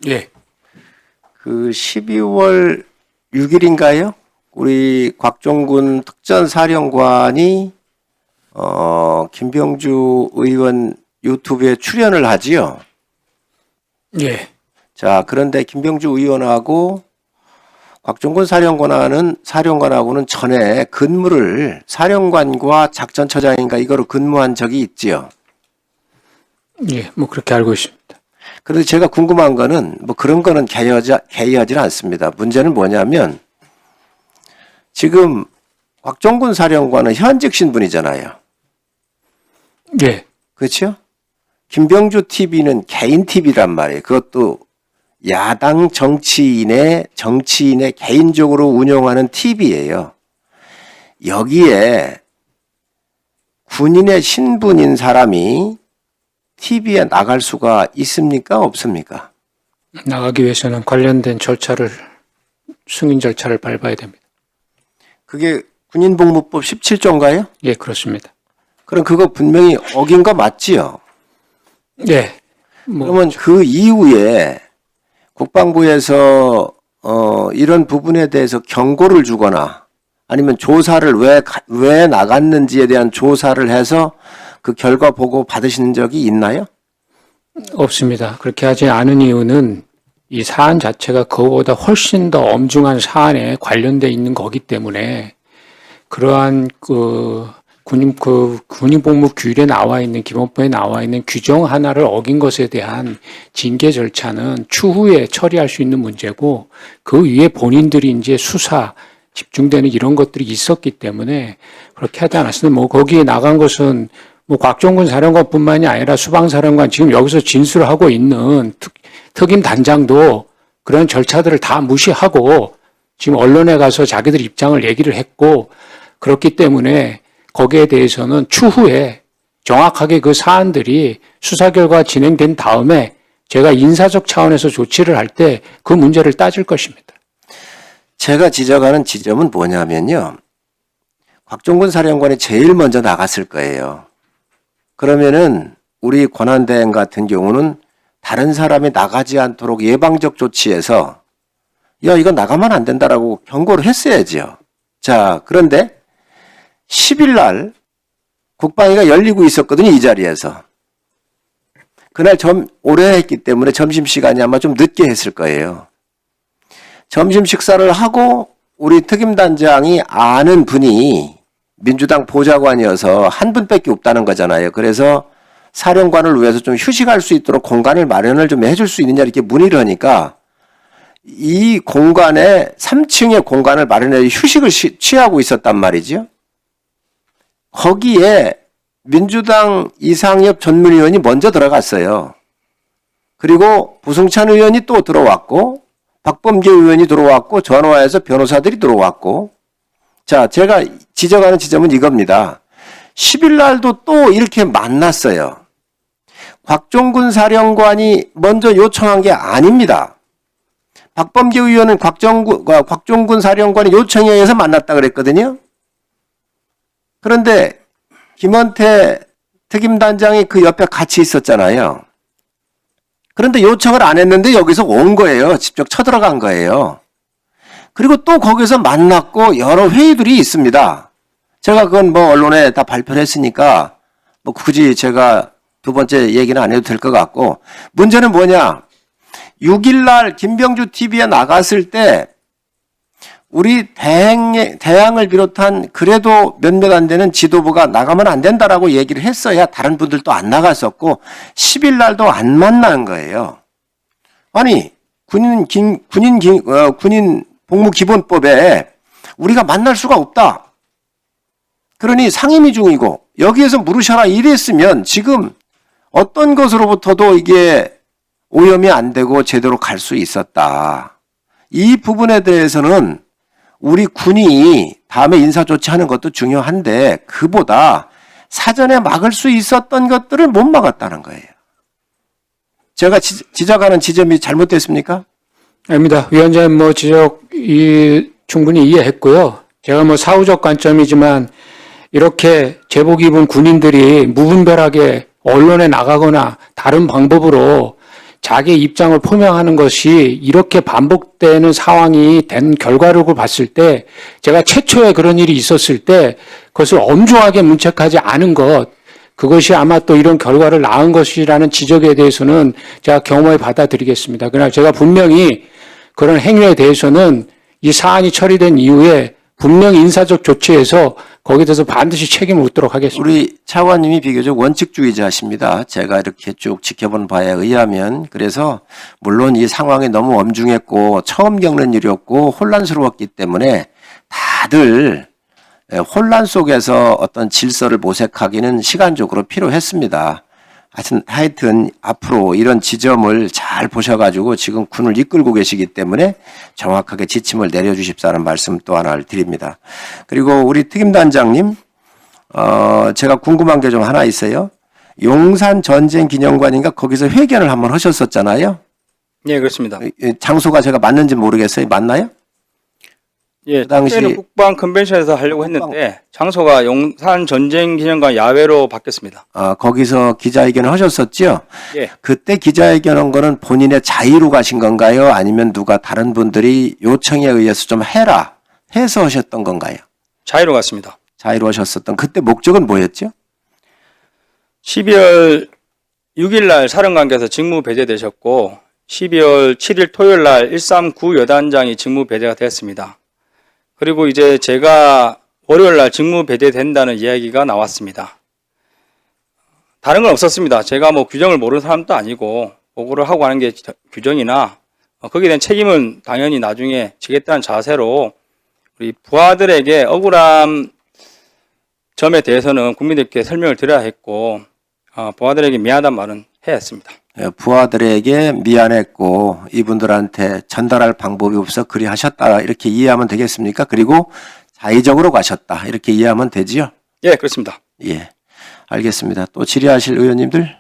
예. 그 12월 6일인가요? 우리 곽종군 특전사령관이 김병주 의원 유튜브에 출연을 하지요. 예. 자, 그런데 김병주 의원하고 곽종군 사령관하고는 전에 근무를 사령관과 작전처장인가 이거로 근무한 적이 있지요. 예. 뭐 그렇게 알고 있습니다. 그런데 제가 궁금한 거는 뭐 그런 거는 개의하지는 않습니다. 문제는 뭐냐면 지금 곽종군 사령관은 현직 신분이잖아요. 예. 그렇죠? 김병주 TV는 개인 TV란 말이에요. 그것도 야당 정치인의 개인적으로 운영하는 TV예요. 여기에 군인의 신분인 사람이 TV에 나갈 수가 있습니까? 없습니까? 나가기 위해서는 관련된 승인 절차를 밟아야 됩니다. 그게 군인복무법 17조인가요? 예, 그렇습니다. 그럼 그거 분명히 어긴 거 맞지요? 예. 뭐 그러면 그 이후에 국방부에서 이런 부분에 대해서 경고를 주거나 아니면 조사를 왜 나갔는지에 대한 조사를 해서 그 결과 보고 받으신 적이 있나요? 없습니다. 그렇게 하지 않은 이유는 이 사안 자체가 그거보다 훨씬 더 엄중한 사안에 관련돼 있는 거기 때문에 그러한 군인복무 규율에 나와 있는 기본법에 나와 있는 규정 하나를 어긴 것에 대한 징계 절차는 추후에 처리할 수 있는 문제고 그 위에 본인들이 이제 수사 집중되는 이런 것들이 있었기 때문에 그렇게 하지 않았습니다. 뭐 거기에 나간 것은 뭐 곽종군 사령관뿐만이 아니라 수방사령관 지금 여기서 진술을 하고 있는 특임 단장도 그런 절차들을 다 무시하고 지금 언론에 가서 자기들 입장을 얘기를 했고 그렇기 때문에 거기에 대해서는 추후에 정확하게 그 사안들이 수사 결과 진행된 다음에 제가 인사적 차원에서 조치를 할 때 그 문제를 따질 것입니다. 제가 지적하는 지점은 뭐냐면요. 곽종군 사령관이 제일 먼저 나갔을 거예요. 그러면은 우리 권한대행 같은 경우는 다른 사람이 나가지 않도록 예방적 조치해서 야, 이거 나가면 안 된다라고 경고를 했어야죠. 자, 그런데 10일 날 국방위가 열리고 있었거든요, 이 자리에서. 그날 오래 했기 때문에 점심시간이 아마 좀 늦게 했을 거예요. 점심 식사를 하고 우리 특임단장이 아는 분이 민주당 보좌관이어서 한 분밖에 없다는 거잖아요. 그래서 사령관을 위해서 좀 휴식할 수 있도록 공간을 마련을 좀 해줄 수 있느냐 이렇게 문의를 하니까 이 공간에 3층의 공간을 마련해 휴식을 취하고 있었단 말이죠. 거기에 민주당 이상엽 전문위원이 먼저 들어갔어요. 그리고 부승찬 의원이 또 들어왔고 박범계 의원이 들어왔고 전화해서 변호사들이 들어왔고 자, 제가 지적하는 지점은 이겁니다. 10일 날도 또 이렇게 만났어요. 곽종군 사령관이 먼저 요청한 게 아닙니다. 박범계 의원은 곽종군 사령관의 요청에 의해서 만났다 그랬거든요. 그런데 김원태 특임단장이 그 옆에 같이 있었잖아요. 그런데 요청을 안 했는데 여기서 온 거예요. 직접 쳐들어간 거예요. 그리고 또 거기서 만났고 여러 회의들이 있습니다. 제가 그건 뭐 언론에 다 발표를 했으니까 뭐 굳이 제가 두 번째 얘기는 안 해도 될 것 같고 문제는 뭐냐. 6일 날 김병주 TV에 나갔을 때 우리 대항을 비롯한 그래도 몇몇 안 되는 지도부가 나가면 안 된다라고 얘기를 했어야 다른 분들도 안 나갔었고 10일 날도 안 만난 거예요. 아니 군인 복무기본법에 우리가 만날 수가 없다. 그러니 상임위 중이고 여기에서 물으셔라 이랬으면 지금 어떤 것으로부터도 이게 오염이 안 되고 제대로 갈 수 있었다. 이 부분에 대해서는 우리 군이 다음에 인사조치하는 것도 중요한데 그보다 사전에 막을 수 있었던 것들을 못 막았다는 거예요. 제가 지적하는 지점이 잘못됐습니까? 아닙니다. 위원장님 뭐 지적이 충분히 이해했고요. 제가 뭐 사후적 관점이지만 이렇게 제복 입은 군인들이 무분별하게 언론에 나가거나 다른 방법으로 자기의 입장을 표명하는 것이 이렇게 반복되는 상황이 된 결과로 봤을 때 제가 최초에 그런 일이 있었을 때 그것을 엄중하게 문책하지 않은 것, 그것이 아마 또 이런 결과를 낳은 것이라는 지적에 대해서는 제가 경험을 받아들이겠습니다. 그러나 제가 분명히 그런 행위에 대해서는 이 사안이 처리된 이후에 분명히 인사적 조치해서 거기에 대해서 반드시 책임을 묻도록 하겠습니다. 우리 차관님이 비교적 원칙주의자십니다. 제가 이렇게 쭉 지켜본 바에 의하면. 그래서 물론 이 상황이 너무 엄중했고 처음 겪는 일이었고 혼란스러웠기 때문에 다들 혼란 속에서 어떤 질서를 모색하기는 시간적으로 필요했습니다. 하여튼 앞으로 이런 지점을 잘 보셔가지고 지금 군을 이끌고 계시기 때문에 정확하게 지침을 내려주십사는 말씀 또 하나를 드립니다. 그리고 우리 특임단장님, 제가 궁금한 게 좀 하나 있어요. 용산 전쟁 기념관인가 거기서 회견을 한번 하셨었잖아요. 예, 그렇습니다. 장소가 제가 맞는지 모르겠어요. 맞나요? 예, 그 당시 그때는 국방 컨벤션에서 하려고 했는데 장소가 용산 전쟁 기념관 야외로 바뀌었습니다. 거기서 기자회견을 하셨었죠? 예, 그때 기자회견한 거는 본인의 자의로 가신 건가요? 아니면 누가 다른 분들이 요청에 의해서 좀 해라 해서 하셨던 건가요? 자유로 갔습니다. 자의로 하셨었던 그때 목적은 뭐였죠? 12월 6일 날 사령관께서 직무 배제되셨고 12월 7일 토요일 날 139 여단장이 직무 배제가 됐습니다. 그리고 이제 제가 월요일 날 직무 배제된다는 이야기가 나왔습니다. 다른 건 없었습니다. 제가 뭐 규정을 모르는 사람도 아니고 보고를 하고 하는 게 규정이나 거기에 대한 책임은 당연히 나중에 지겠다는 자세로 우리 부하들에게 억울한 점에 대해서는 국민들께 설명을 드려야 했고 부하들에게 미안하다는 말은 해야 했습니다. 부하들에게 미안했고 이분들한테 전달할 방법이 없어 그리 하셨다 이렇게 이해하면 되겠습니까? 그리고 자의적으로 가셨다 이렇게 이해하면 되지요? 예, 그렇습니다. 예, 알겠습니다. 또 질의하실 의원님들?